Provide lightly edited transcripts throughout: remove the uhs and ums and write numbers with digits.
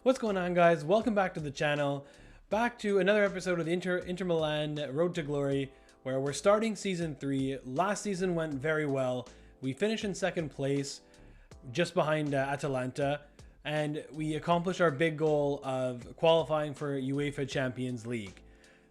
What's going on, guys? Welcome back to the channel. Back to another episode of the Inter Milan Road to Glory, where we're starting season 3. Last season went very well. We finished in second place, just behind Atalanta, and we accomplished our big goal of qualifying for UEFA Champions League.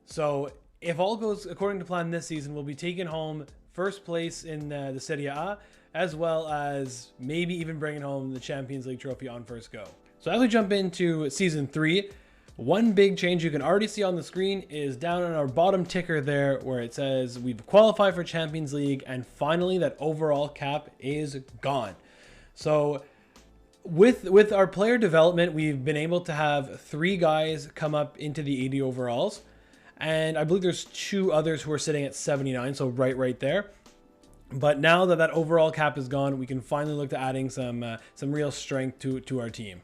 So if all goes according to plan this season, we'll be taking home first place in the Serie A, as well as maybe even bringing home the Champions League trophy on first go. So as we jump into season 3, one big change you can already see on the screen is down on our bottom ticker there, where it says we've qualified for Champions League, and finally that overall cap is gone. So with our player development, we've been able to have 3 guys come up into the 80 overalls, and I believe there's 2 others who are sitting at 79, so right there. But now that that overall cap is gone, we can finally look to adding some real strength to our team.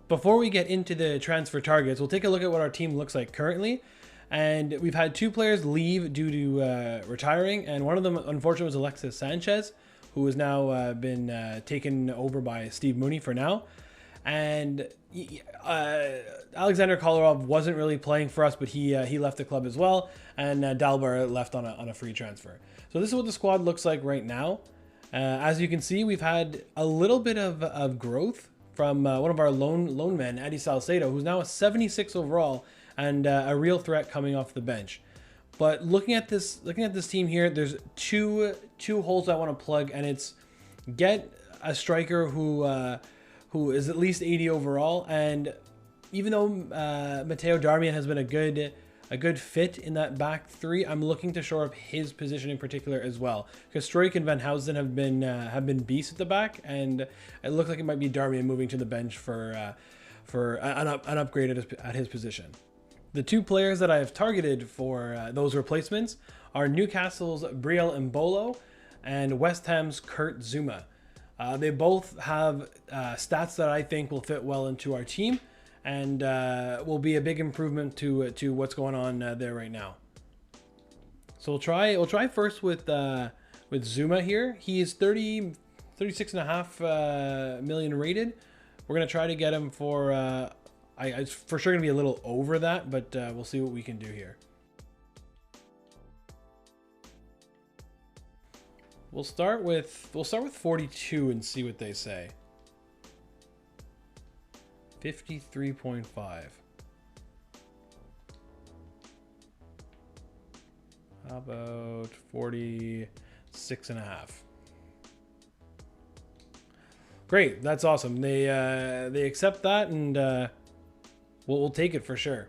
Before we get into the transfer targets, we'll take a look at what our team looks like currently. And we've had 2 players leave due to retiring, and one of them, unfortunately, was Alexis Sanchez, who has now been taken over by Steve Mooney for now. And Alexander Kolarov wasn't really playing for us, but he left the club as well, and Dalbar left on a free transfer. So this is what the squad looks like right now. As you can see, we've had a little bit of growth from one of our lone men, Eddie Salcedo, who's now a 76 overall and a real threat coming off the bench. But looking at this team here, there's two holes I want to plug, and it's get a striker who is at least 80 overall. And even though Matteo Darmian has been a good fit in that back 3, I'm looking to shore up his position in particular as well, because Struijk and Van Housen have been beasts at the back, and it looks like it might be Darmian moving to the bench for an upgrade at his position. The 2 players that I have targeted for those replacements are Newcastle's Brielle and West Ham's Kurt Zouma. They both have stats that I think will fit well into our team, and will be a big improvement to what's going on there right now. So we'll try first with Zouma here. He is 36.5 million rated. We're gonna try to get him for it's for sure gonna be a little over that, but we'll see what we can do here. We'll start with 42 and see what they say. 53.5. How about 46.5? Great, that's awesome. They accept that, and we'll take it for sure.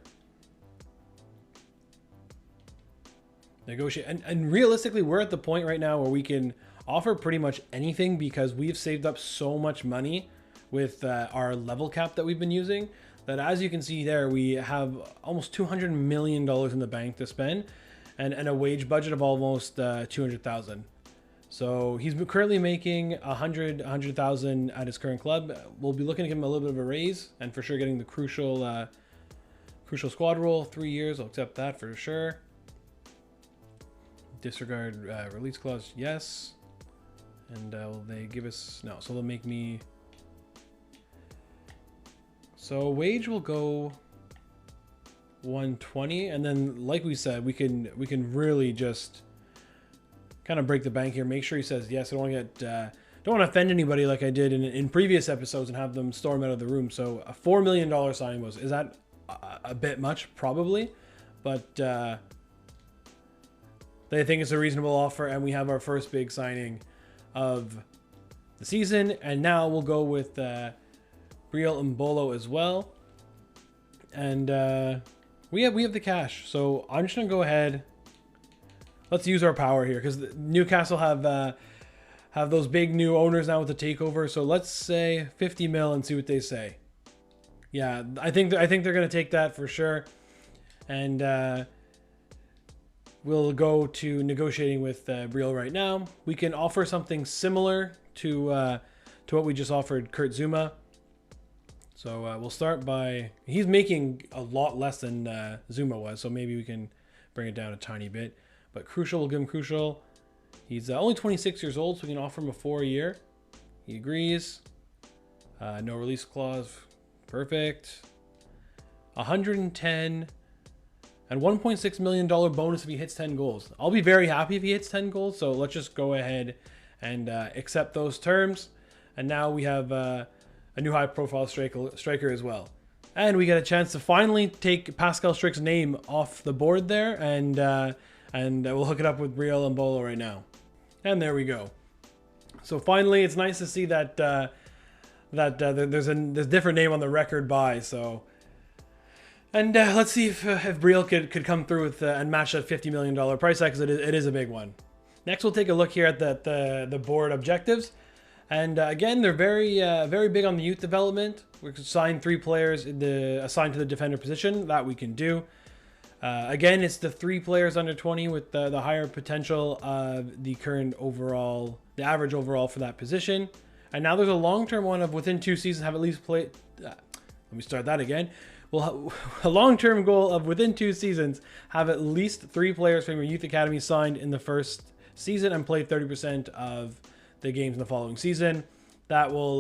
Negotiate, and realistically, we're at the point right now where we can offer pretty much anything, because we've saved up so much money with our level cap that we've been using, that as you can see there, we have almost $200 million in the bank to spend, and a wage budget of almost 200,000. So he's currently making 100,000 at his current club. We'll be looking to give him a little bit of a raise, and for sure getting the crucial squad role, 3 years. I'll accept that for sure. Disregard release clause, yes. And will they give us no? So they'll make me. So wage will go 120, and then like we said, we can really just kind of break the bank here. Make sure he says yes. I don't want to don't want to offend anybody like I did in previous episodes and have them storm out of the room. So a $4 million signing was, is that a bit much? Probably, but they think it's a reasonable offer, and we have our first big signing of the season. And now we'll go with Brielle as well, and we have the cash. So I'm just gonna go ahead. Let's use our power here, because Newcastle have those big new owners now with the takeover. So let's say 50 mil and see what they say. Yeah, I think they're gonna take that for sure, and we'll go to negotiating with Brielle right now. We can offer something similar to what we just offered Kurt Zouma. So we'll start by, he's making a lot less than Zouma was, so maybe we can bring it down a tiny bit. But crucial, we'll give him crucial. He's only 26 years old, so we can offer him a 4-year. He agrees. No release clause. Perfect. 110 and $1.6 million bonus if he hits 10 goals. I'll be very happy if he hits 10 goals. So let's just go ahead and accept those terms. And now we have a new high-profile striker as well. And we get a chance to finally take Pascal Strick's name off the board there, and we'll hook it up with Brielle and Bolo right now. And there we go. So finally, it's nice to see that there's a different name on the record buy. So, and let's see if Brielle could come through with and match that $50 million price tag, because it is a big one. Next, we'll take a look here at the board objectives. And again, they're very big on the youth development. We could sign 3 players assigned to the defender position. That we can do. Again, it's the 3 players under 20 with the higher potential of the current overall, the average overall for that position. And now there's a long-term one of within 2 seasons have at least played. Let me start that again. Well, a long-term goal of within 2 seasons have at least 3 players from your youth academy signed in the first season and play 30% of the games in the following season. That will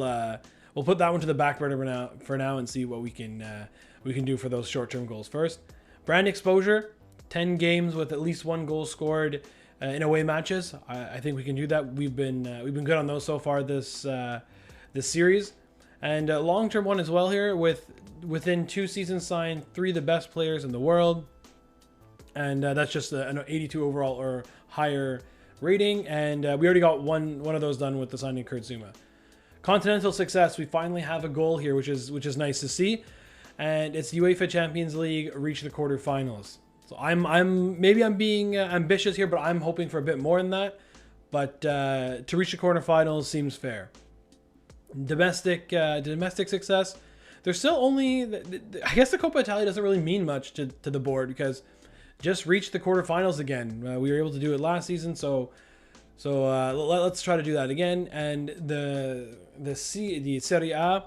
we'll put that one to the back burner for now and see what we can do for those short-term goals first. Brand exposure, 10 games with at least 1 goal scored in away matches. I think we can do that. We've been good on those so far this series. And long-term one as well here within 2 seasons signed 3 of the best players in the world, and that's just an 82 overall or higher rating, and we already got one of those done with the signing of Kurt Zouma. Continental success, we finally have a goal here, which is nice to see, and it's UEFA Champions League reach the quarterfinals. So maybe I'm being ambitious here, but I'm hoping for a bit more than that. But to reach the quarterfinals seems fair. Domestic success, there's still only I guess the Coppa Italia doesn't really mean much to the board, because just reached the quarterfinals again. We were able to do it last season, so let's try to do that again. And the Serie A,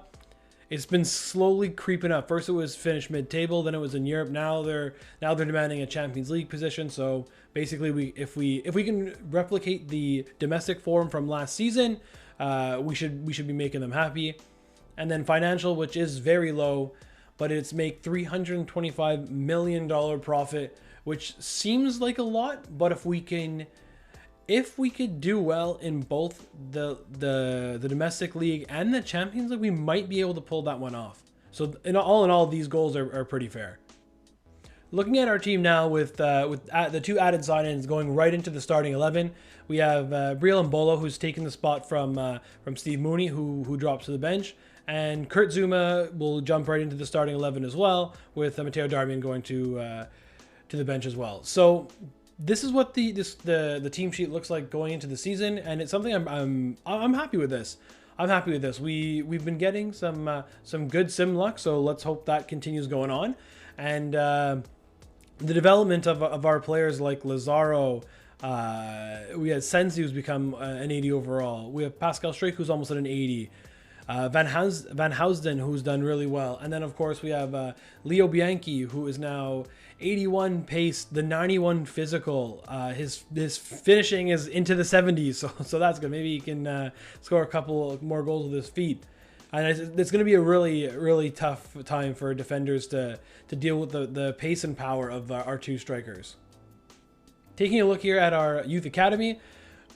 it's been slowly creeping up. First it was finished mid-table, then it was in Europe. Now they're demanding a Champions League position. So basically, if we can replicate the domestic form from last season, we should be making them happy. And then financial, which is very low, but it's make $325 million profit, which seems like a lot, but if we could do well in both the domestic league and the Champions League, we might be able to pull that one off. So in all, these goals are pretty fair. Looking at our team now with the 2 added sign-ins going right into the starting 11, we have Brielle and Bolo, who's taken the spot from Steve Mooney, who drops to the bench. And Kurt Zouma will jump right into the starting 11 as well, with Matteo Darmian going to the bench as well. So this is what the team sheet looks like going into the season, and it's something I'm happy with this. I'm happy with this. We've been getting some good sim luck, so let's hope that continues going on. And the development of our players like Lazaro, we had Sensi, who's become an 80 overall. We have Pascal Strick, who's almost at an 80. Van Housden, who's done really well. And then, of course, we have Leo Bianchi, who is now 81 pace, the 91 physical. His finishing is into the 70s, so that's good. Maybe he can score a couple more goals with his feet. And it's going to be a really tough time for defenders to deal with the pace and power of our 2 strikers. Taking a look here at our youth academy,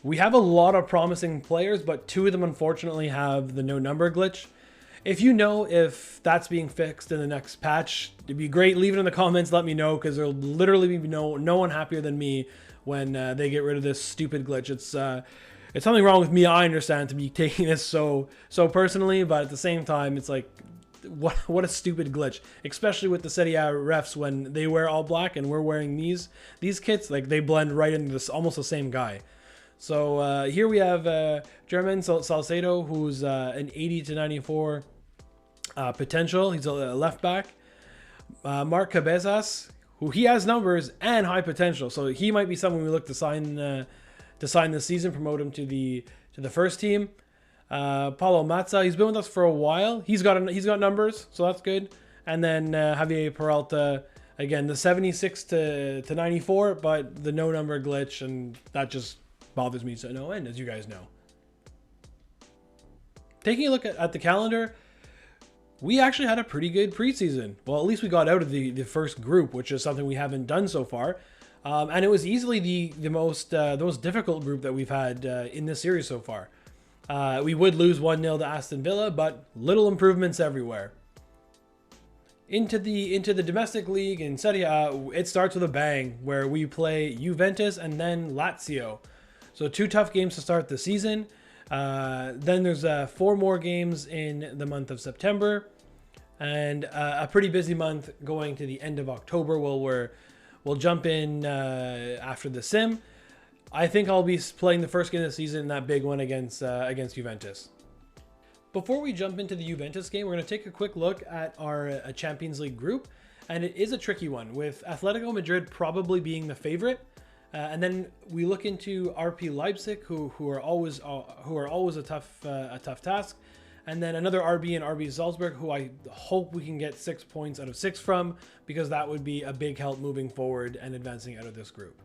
we have a lot of promising players, but 2 of them unfortunately have the no number glitch. If you know if that's being fixed in the next patch, it'd be great. Leave it in the comments. Let me know, because there'll literally be no one happier than me when they get rid of this stupid glitch. It's something wrong with me. I understand, to be taking this so personally, but at the same time, it's like, what a stupid glitch, especially with the Serie A refs when they wear all black and we're wearing these kits. Like, they blend right into this, almost the same guy. So here we have German Salcedo, who's an 80 to 94 potential. He's a left back. Mark Cabezas, who he has numbers and high potential, so he might be someone we look to sign this season, promote him to the first team. Paulo Mazza, he's been with us for a while. He's got numbers, so that's good. And then Javier Peralta, again, the 76 to 94, but the no number glitch, and that just bothers me to no end, as you guys know. Taking a look at the calendar, we actually had a pretty good preseason. Well, at least we got out of the first group, which is something we haven't done so far. And it was easily the most difficult group that we've had in this series so far. We would lose 1-0 to Aston Villa, but little improvements everywhere. Into the domestic league in Serie A, it starts with a bang where we play Juventus and then Lazio. So 2 tough games to start the season. Then there's 4 more games in the month of September, and a pretty busy month going to the end of October. We'll jump in after the sim. I think I'll be playing the first game of the season, that big one against Juventus. Before we jump into the Juventus game, we're going to take a quick look at our Champions League group, and it is a tricky one, with Atletico Madrid probably being the favorite, and then we look into RP Leipzig, who are always a tough task, and then another RB and RB Salzburg, who I hope we can get 6 points out of 6 from, because that would be a big help moving forward and advancing out of this group.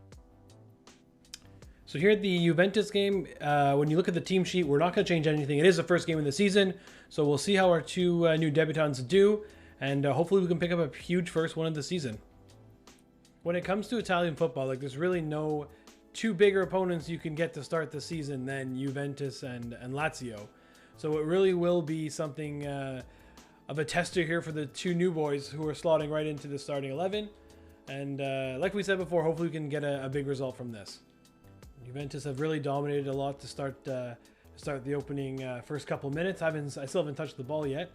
So here at the Juventus game, when you look at the team sheet, we're not going to change anything. It is the first game of the season, so we'll see how our 2 new debutants do, and hopefully we can pick up a huge first one of the season. When it comes to Italian football, like, there's really no 2 bigger opponents you can get to start the season than Juventus and Lazio. So it really will be something of a tester here for the 2 new boys who are slotting right into the starting 11. And like we said before, hopefully we can get a big result from this. Juventus have really dominated a lot to start the opening first couple minutes. I still haven't touched the ball yet.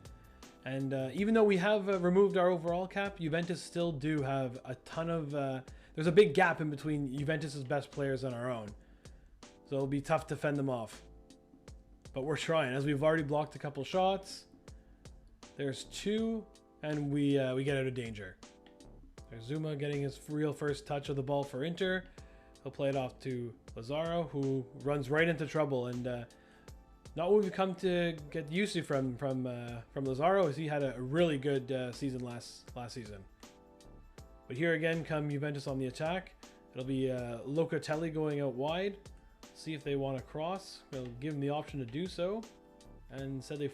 And even though we have removed our overall cap, Juventus still do have a ton of... there's a big gap in between Juventus's best players and our own. So it'll be tough to fend them off. But we're trying, as we've already blocked a couple shots. There's 2, and we get out of danger. There's Zuma getting his real first touch of the ball for Inter. He'll play it off to Lazaro, who runs right into trouble, and not what we've come to get used to from Lazaro, as he had a really good season last season. But here again come Juventus on the attack. It'll be Locatelli going out wide. See if they want to cross. We'll give them the option to do so, and said they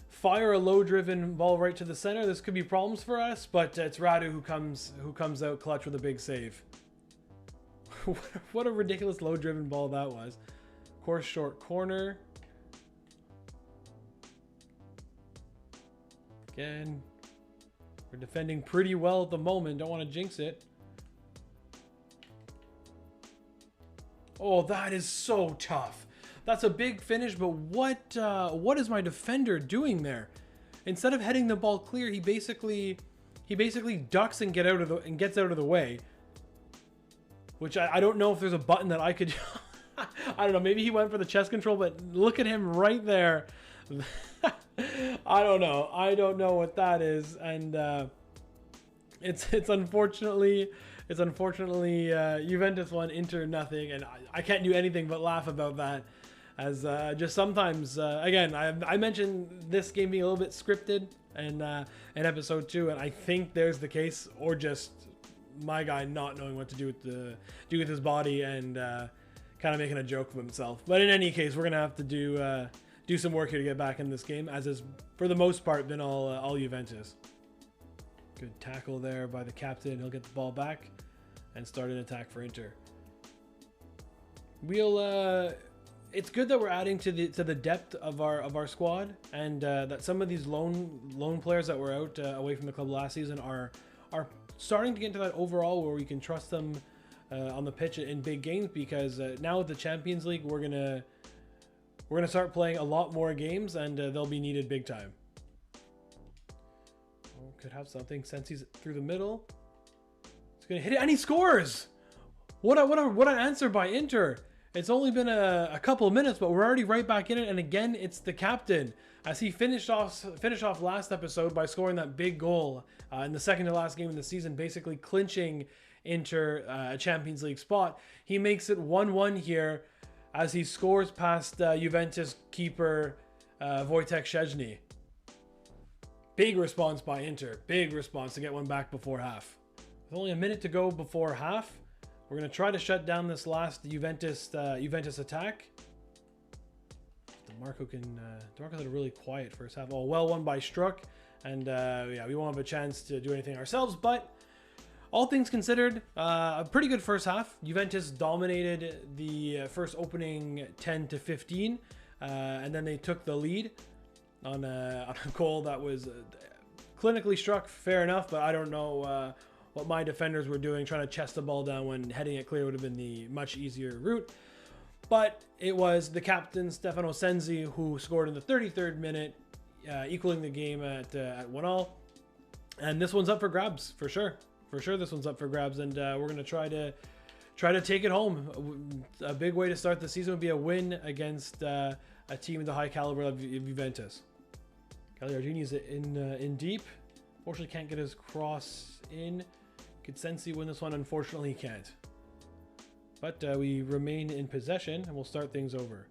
fire a low-driven ball right to the center. This could be problems for us, but it's Radu who comes out clutch with a big save. What a ridiculous low-driven ball that was. Of course, short corner. Again, we're defending pretty well at the moment. Don't want to jinx it. Oh, that is so tough. That's a big finish, but what is my defender doing there? Instead of heading the ball clear, he basically ducks and gets out of the way. Which I don't know if there's a button that I could... I don't know, maybe he went for the chest control, but look at him right there. I don't know what that is, and it's unfortunately Juventus 1, Inter nothing, and I can't do anything but laugh about that, as just sometimes again I mentioned this game being a little bit scripted in episode 2, and I think there's the case, or just my guy not knowing what to do with his body and kind of making a joke of himself. But in any case, we're gonna have to do some work here to get back in this game, as is for the most part been all Juventus. Good tackle there by the captain. He'll get the ball back and start an attack for Inter. It's good that we're adding to the depth of our squad, and that some of these lone players that were out away from the club last season are starting to get into that overall where we can trust them on the pitch in big games, because now with the Champions League, we're gonna start playing a lot more games, and they'll be needed big time. Oh, could have something since he's through the middle. He's gonna hit it, and he scores! What an answer by Inter! It's only been a couple of minutes, but we're already right back in it, and again, it's the captain, as he finished off last episode by scoring that big goal in the second to last game of the season, basically clinching Inter a Champions League spot. He makes it 1-1 here, as he scores past Juventus keeper Wojtek Szczęsny. Big response by Inter. Big response to get one back before half. With only a minute to go before half, we're going to try to shut down this last Juventus attack. The DeMarco had a really quiet first half. Oh, well won by Struck. And yeah, we won't have a chance to do anything ourselves, but all things considered, a pretty good first half. Juventus dominated the first opening 10-15, and then they took the lead on a goal that was clinically struck. Fair enough, but I don't know what my defenders were doing, trying to chest the ball down when heading it clear would have been the much easier route. But it was the captain, Stefano Sensi, who scored in the 33rd minute, equaling the game at 1-1. And this one's up for grabs, for sure. For sure, this one's up for grabs, and we're going to try to take it home. A big way to start the season would be a win against a team of the high caliber of Juventus. Gagliardini is in deep. Fortunately, can't get his cross in. Could Sensi win this one? Unfortunately, he can't. But we remain in possession, and we'll start things over.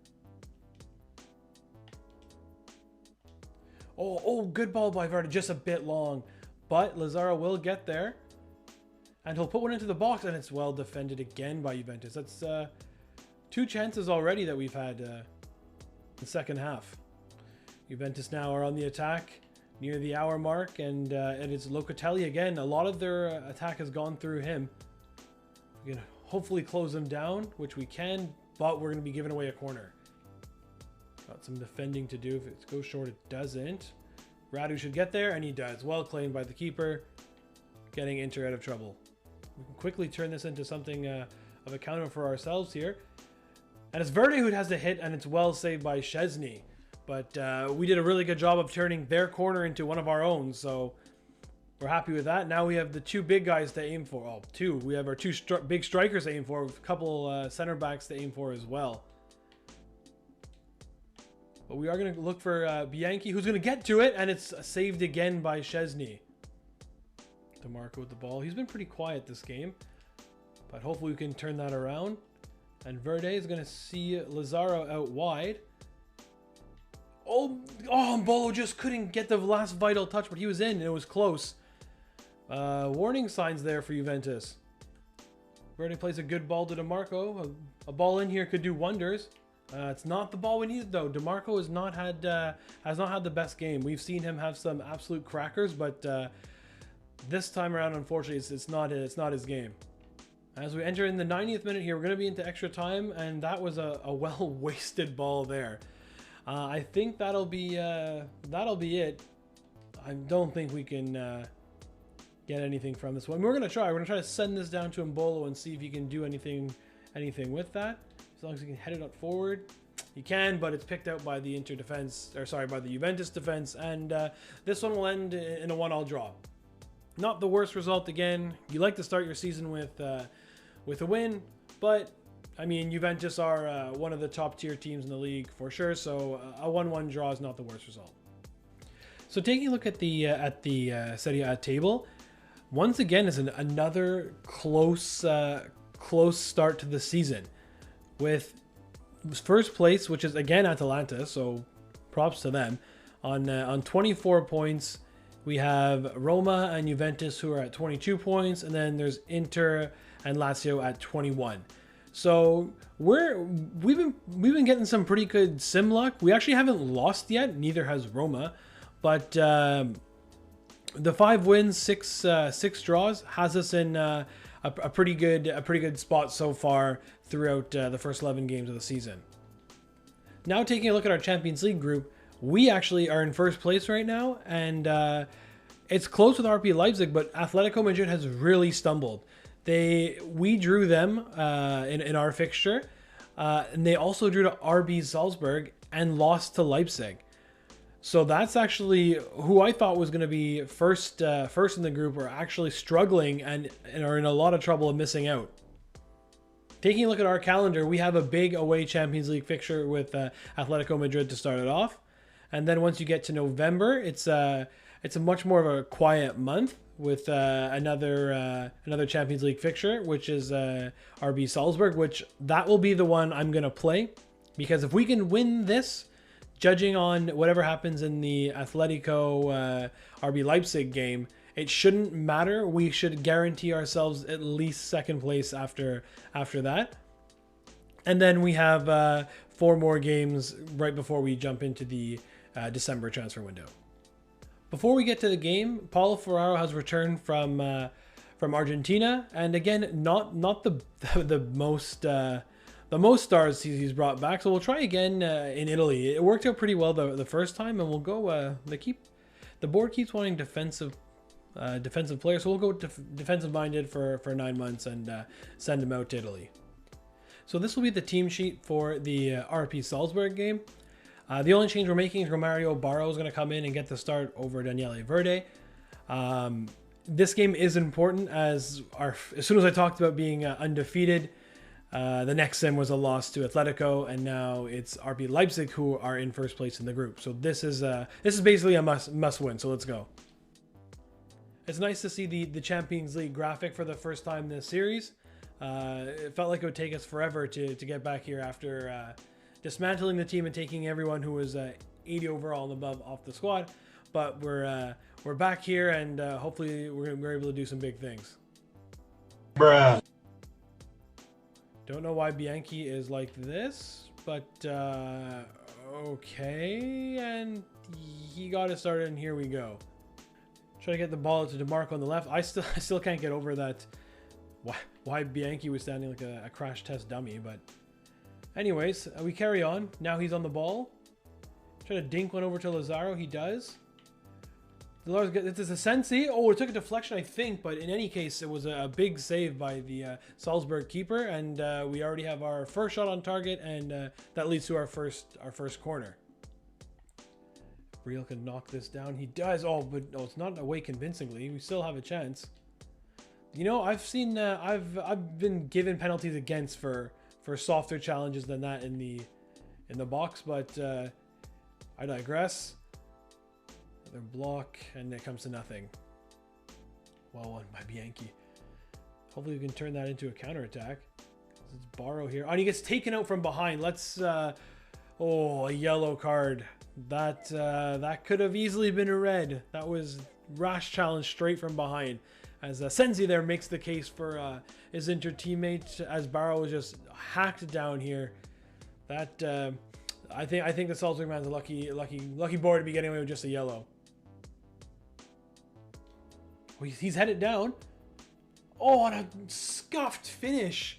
Oh, good ball by Verde, just a bit long. But Lazaro will get there. And he'll put one into the box, and it's well defended again by Juventus. That's 2 chances already that we've had in the second half. Juventus now are on the attack near the hour mark, and it's Locatelli again. A lot of their attack has gone through him. We're going to hopefully close them down, which we can, but we're going to be giving away a corner. Got some defending to do. If it goes short, it doesn't. Radu should get there, and he does. Well claimed by the keeper, getting Inter out of trouble. We can quickly turn this into something of a counter for ourselves here. And it's Verde who has the hit, and it's well saved by Szczesny. But we did a really good job of turning their corner into one of our own, so we're happy with that. Now we have the 2 big guys to aim for. Oh, 2. We have our 2 big strikers to aim for, with a couple center backs to aim for as well. But we are going to look for Bianchi, who's going to get to it, and it's saved again by Szczesny. DeMarco with the ball. He's been pretty quiet this game, but hopefully we can turn that around. And Verde is going to see Lazaro out wide. Oh, Mbolo just couldn't get the last vital touch, but he was in, and it was close. Warning signs there for Juventus. Verde plays a good ball to DeMarco. A ball in here could do wonders. It's not the ball we need though. DeMarco has not had the best game. We've seen him have some absolute crackers, but this time around, unfortunately, it's not his game. As we enter in the 90th minute here, we're going to be into extra time, and that was a well-wasted ball there. I think that'll be it. I don't think we can get anything from this one. We're gonna try. We're gonna try to send this down to Mbolo and see if he can do anything with that. As long as he can head it up forward, he can. But it's picked out by the Inter defense, or sorry, by the Juventus defense, and this one will end in a 1-1 draw. Not the worst result. Again, you like to start your season with a win, but I mean, Juventus are one of the top tier teams in the league for sure. So a 1-1 draw is not the worst result. So taking a look at the Serie A table, once again is another close start to the season, with first place, which is again Atalanta. So props to them on 24 points. We have Roma and Juventus who are at 22 points, and then there's Inter and Lazio at 21. So we've been getting some pretty good sim luck. We actually haven't lost yet. Neither has Roma, but the 5 wins, 6 draws has us in a pretty good spot so far throughout the first 11 games of the season. Now taking a look at our Champions League group, we actually are in first place right now, and it's close with RB Leipzig, but Atletico Madrid has really stumbled. We drew them in our fixture, and they also drew to RB Salzburg and lost to Leipzig. So that's actually who I thought was going to be first in the group are actually struggling and are in a lot of trouble of missing out. Taking a look at our calendar, we have a big away Champions League fixture with Atletico Madrid to start it off, and then once you get to November, it's a much more of a quiet month with another Champions League fixture, which is RB Salzburg, which that will be the one I'm going to play, because if we can win this, judging on whatever happens in the Atletico RB Leipzig game, it shouldn't matter. We should guarantee ourselves at least second place after that. And then we have 4 more games right before we jump into the December transfer window. Before we get to the game, Paulo Ferraro has returned from Argentina, and again, not the most stars he's brought back. So we'll try again in Italy. It worked out pretty well the first time, and we'll go. The board keeps wanting defensive players, so we'll go defensive minded for 9 months and send him out to Italy. So this will be the team sheet for the RP Salzburg game. The only change we're making is Romario Barro is going to come in and get the start over Daniele Verde. This game is important as soon as I talked about being undefeated, the next sim was a loss to Atletico, and now it's RB Leipzig who are in first place in the group. So this is basically a must win. So let's go. It's nice to see the Champions League graphic for the first time this series. It felt like it would take us forever to get back here after dismantling the team and taking everyone who was 80 overall and above off the squad. But we're back here, and hopefully we're able to do some big things. Bruh. Don't know why Bianchi is like this, but okay. And he got it started, and here we go. Try to get the ball to DeMarco on the left. I still can't get over that. Why Bianchi was standing like a crash test dummy, but anyways, we carry on. Now he's on the ball. Try to dink one over to Lazaro. He does. This is a Sensi. Oh, it took a deflection, I think, but in any case, it was a big save by the Salzburg keeper, and we already have our first shot on target, and that leads to our first corner. Brielle can knock this down. He does. Oh, but no, it's not away convincingly. We still have a chance. You know, I've seen I've been given penalties against for softer challenges than that in the box, but I digress. Another block, and it comes to nothing. Well won by Bianchi. Hopefully we can turn that into a counterattack. It's Barrow here. Oh, and he gets taken out from behind. Let's oh, a yellow card. That could have easily been a red. That was rash challenge straight from behind. As Sensi there makes the case for his Inter teammate, as Barrow was just hacked down here. That I think the Salzburg man's a lucky boy to be getting away with just a yellow. Oh, he's headed down. Oh, and a scuffed finish.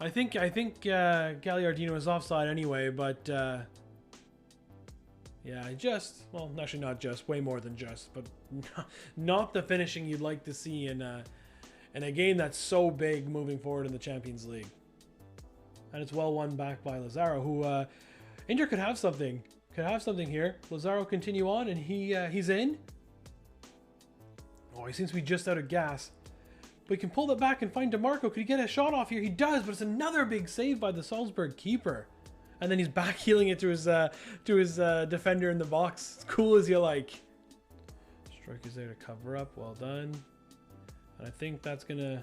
I think Gagliardino is offside anyway, but yeah, well, actually not just, way more than just, but not the finishing you'd like to see in a game that's so big moving forward in the Champions League. And it's well won back by Lazaro, who Inter could have something here. Lazaro continue on, and he's in. Oh, he seems to be just out of gas. But he can pull that back and find DeMarco. Could he get a shot off here? He does, but it's another big save by the Salzburg keeper. And then he's back healing it to his defender in the box. As cool as you like. Striker's there to cover up. Well done. And I think that's gonna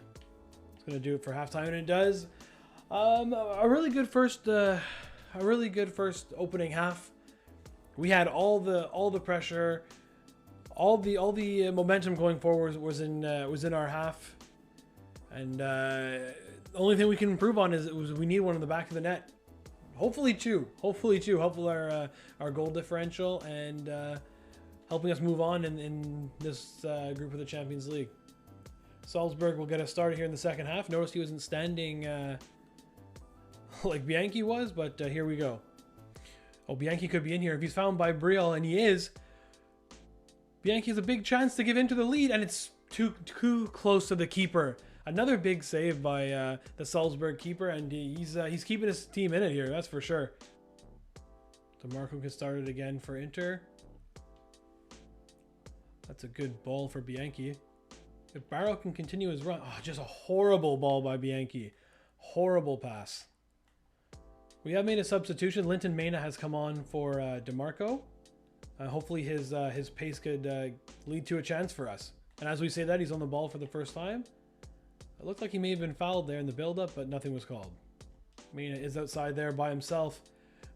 do it for halftime, and it does. A really good first opening half. We had all the pressure, all the momentum going forward was in our half, and the only thing we can improve on is we need one in the back of the net. Hopefully two. Hopefully our goal differential and helping us move on in this group of the Champions League. Salzburg will get us started here in the second half. Notice he wasn't standing like Bianchi was, but here we go. Oh, Bianchi could be in here if he's found by Brielle, and he is. Bianchi has a big chance to give in to the lead, and it's too close to the keeper. Another big save by the Salzburg keeper, and he's keeping his team in it here, that's for sure. DeMarco can start it again for Inter. That's a good ball for Bianchi. If Barrow can continue his run, oh, just a horrible ball by Bianchi. Horrible pass. We have made a substitution. Linton Mena has come on for DeMarco. Hopefully his pace could lead to a chance for us. And as we say that, he's on the ball for the first time. It looked like he may have been fouled there in the build-up, but nothing was called. Mena is outside there by himself.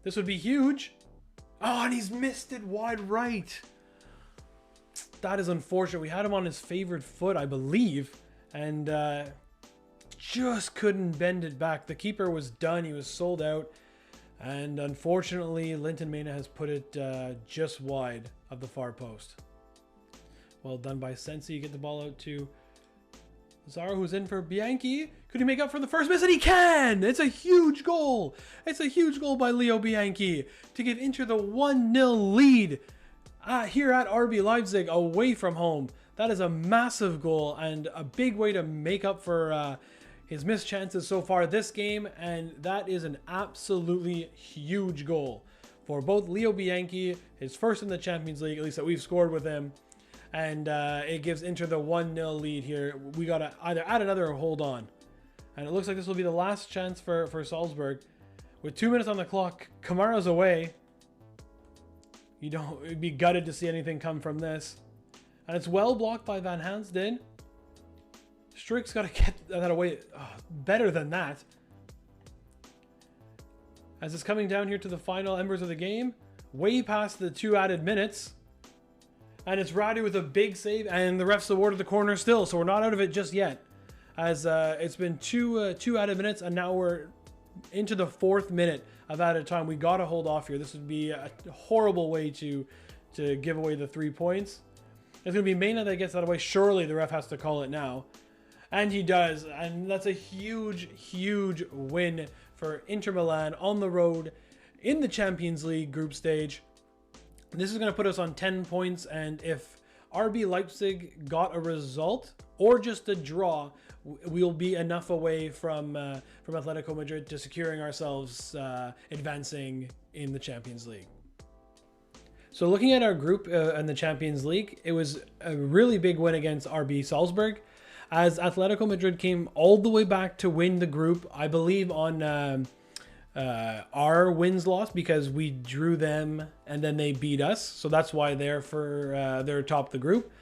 This would be huge. Oh, and he's missed it wide right. That is unfortunate. We had him on his favored foot, I believe, and just couldn't bend it back. The keeper was done. He was sold out. And unfortunately, Linton Mena has put it just wide of the far post. Well done by Sensi. You get the ball out to Zara, who's in for Bianchi. Could he make up for the first miss? And he can! It's a huge goal. It's a huge goal by Leo Bianchi to give Inter the 1-0 lead here at RB Leipzig away from home. That is a massive goal and a big way to make up for his missed chances so far this game. And that is an absolutely huge goal for both Leo Bianchi, his first in the Champions League, at least that we've scored with him. And it gives Inter the 1-0 lead here. We got to either add another or hold on. And it looks like this will be the last chance for Salzburg. With 2 minutes on the clock, Kamara's away. You'd be gutted to see anything come from this. And it's well blocked by Van Hansden. Strick's got to get that away. Better than that. As it's coming down here to the final embers of the game. Way past the 2 added minutes. And it's Radu with a big save, and the refs awarded the corner still, so we're not out of it just yet. As it's been two added minutes, and now we're into the 4th minute of added time. We got to hold off here. This would be a horrible way to give away the 3 points. It's going to be Mena that gets that away. Surely the ref has to call it now. And he does, and that's a huge, huge win for Inter Milan on the road in the Champions League group stage. This is going to put us on 10 points, and if RB Leipzig got a result or just a draw, we'll be enough away from Atletico Madrid to securing ourselves advancing in the Champions League. So looking at our group in the Champions League, it was a really big win against RB Salzburg, as Atletico Madrid came all the way back to win the group, I believe on our wins-loss, because we drew them and then they beat us, so that's why they're top the group.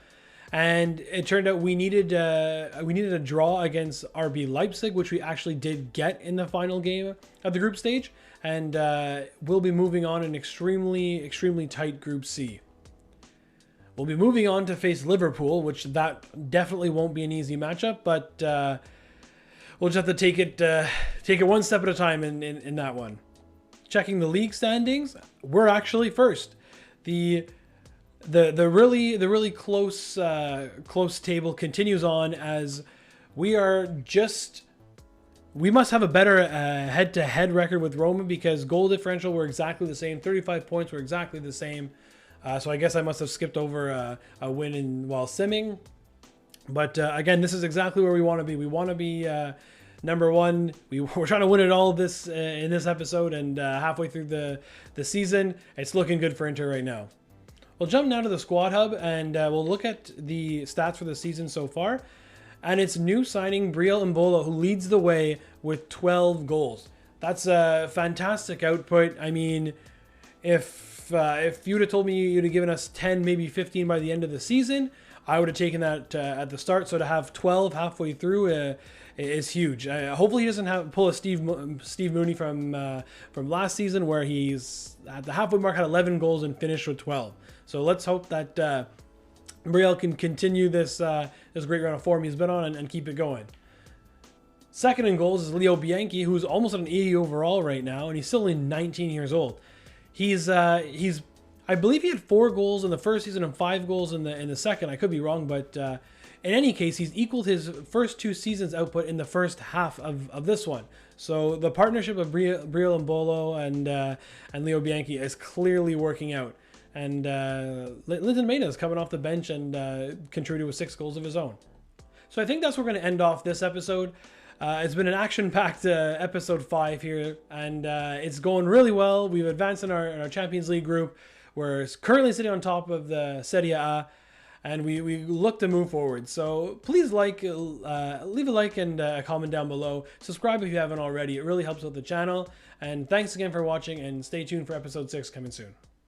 And it turned out we needed a draw against RB Leipzig, which we actually did get in the final game of the group stage, and we'll be moving on an extremely tight Group C. We'll be moving on to face Liverpool, which that definitely won't be an easy matchup, but we'll just have to take it one step at a time in that one. Checking the league standings, we're actually first. The really close table continues on, as we must have a better head-to-head record with Roma, because goal differential were exactly the same, 35 points were exactly the same. So I guess I must have skipped over a win while simming. But again, this is exactly where we want to be. We want to be number one. We're trying to win it all in this episode, and halfway through the season, it's looking good for Inter right now. We'll jump now to the squad hub, and we'll look at the stats for the season so far. And it's new signing Brielle Mbolo, who leads the way with 12 goals. That's a fantastic output. I mean, if you'd have told me you'd have given us 10, maybe 15 by the end of the season, I would have taken that at the start. So to have 12 halfway through is huge. Hopefully he doesn't pull a Steve Mooney from last season, where he's at the halfway mark, had 11 goals and finished with 12. So let's hope that Brielle can continue this great run of form he's been on and keep it going. Second in goals is Leo Bianchi, who's almost at an 80 overall right now, and he's still only 19 years old. He's I believe he had 4 goals in the first season and 5 goals in the second. I could be wrong, but in any case, he's equaled his first 2 seasons output in the first half of this one. So the partnership of Brielle Mbolo and Leo Bianchi is clearly working out. And Linton Mena is coming off the bench and contributed with 6 goals of his own. So I think that's where we're going to end off this episode. It's been an action-packed episode 5 here, and it's going really well. We've advanced in our Champions League group. We're currently sitting on top of the Serie A, and we look to move forward. So please leave a like and a comment down below. Subscribe if you haven't already. It really helps out the channel. And thanks again for watching, and stay tuned for episode 6 coming soon.